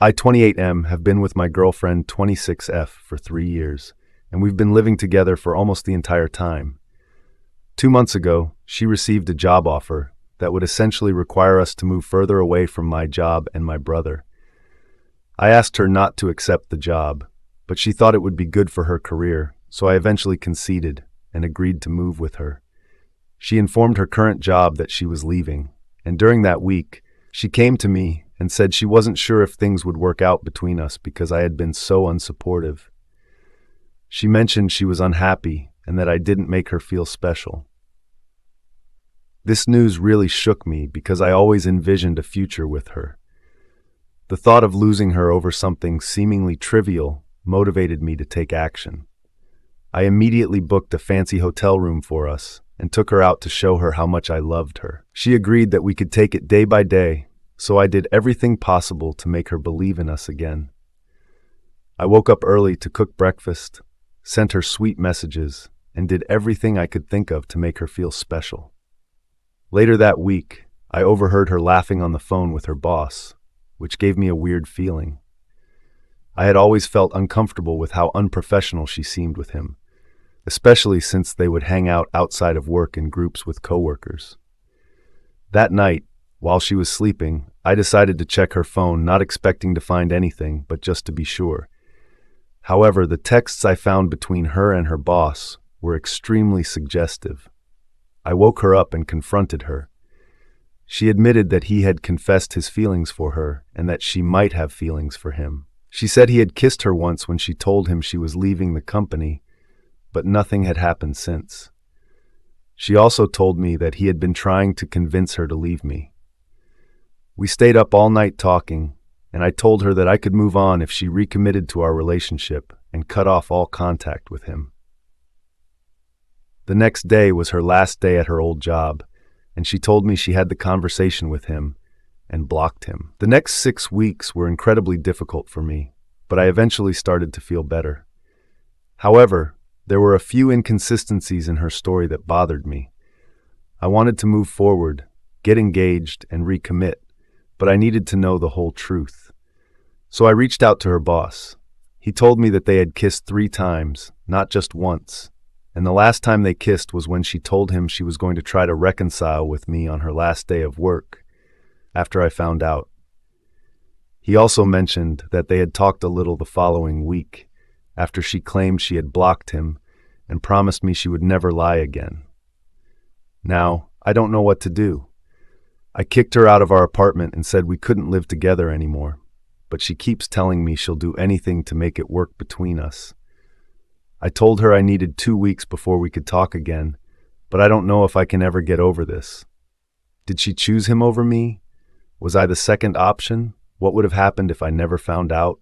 I, 28M, have been with my girlfriend, 26F, for 3 years, and we've been living together for almost the entire time. 2 months ago, she received a job offer that would essentially require us to move further away from my job and my brother. I asked her not to accept the job, but she thought it would be good for her career, so I eventually conceded and agreed to move with her. She informed her current job that she was leaving, and during that week, she came to me and said she wasn't sure if things would work out between us because I had been so unsupportive. She mentioned she was unhappy and that I didn't make her feel special. This news really shook me because I always envisioned a future with her. The thought of losing her over something seemingly trivial motivated me to take action. I immediately booked a fancy hotel room for us and took her out to show her how much I loved her. She agreed that we could take it day by day, so I did everything possible to make her believe in us again. I woke up early to cook breakfast, sent her sweet messages, and did everything I could think of to make her feel special. Later that week, I overheard her laughing on the phone with her boss, which gave me a weird feeling. I had always felt uncomfortable with how unprofessional she seemed with him, especially since they would hang out outside of work in groups with coworkers. That night, while she was sleeping, I decided to check her phone, not expecting to find anything, but just to be sure. However, the texts I found between her and her boss were extremely suggestive. I woke her up and confronted her. She admitted that he had confessed his feelings for her and that she might have feelings for him. She said he had kissed her once when she told him she was leaving the company, but nothing had happened since. She also told me that he had been trying to convince her to leave me. We stayed up all night talking, and I told her that I could move on if she recommitted to our relationship and cut off all contact with him. The next day was her last day at her old job, and she told me she had the conversation with him and blocked him. The next 6 weeks were incredibly difficult for me, but I eventually started to feel better. However, there were a few inconsistencies in her story that bothered me. I wanted to move forward, get engaged, and recommit, but I needed to know the whole truth. So I reached out to her boss. He told me that they had kissed 3 times, not just once, and the last time they kissed was when she told him she was going to try to reconcile with me on her last day of work, after I found out. He also mentioned that they had talked a little the following week, after she claimed she had blocked him and promised me she would never lie again. Now, I don't know what to do. I kicked her out of our apartment and said we couldn't live together anymore, but she keeps telling me she'll do anything to make it work between us. I told her I needed 2 weeks before we could talk again, but I don't know if I can ever get over this. Did she choose him over me? Was I the second option? What would have happened if I never found out?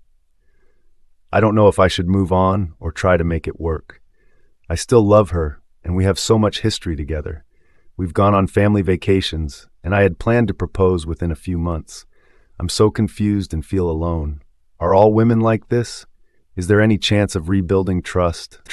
I don't know if I should move on or try to make it work. I still love her, and we have so much history together. We've gone on family vacations, and I had planned to propose within a few months. I'm so confused and feel alone. Are all women like this? Is there any chance of rebuilding trust?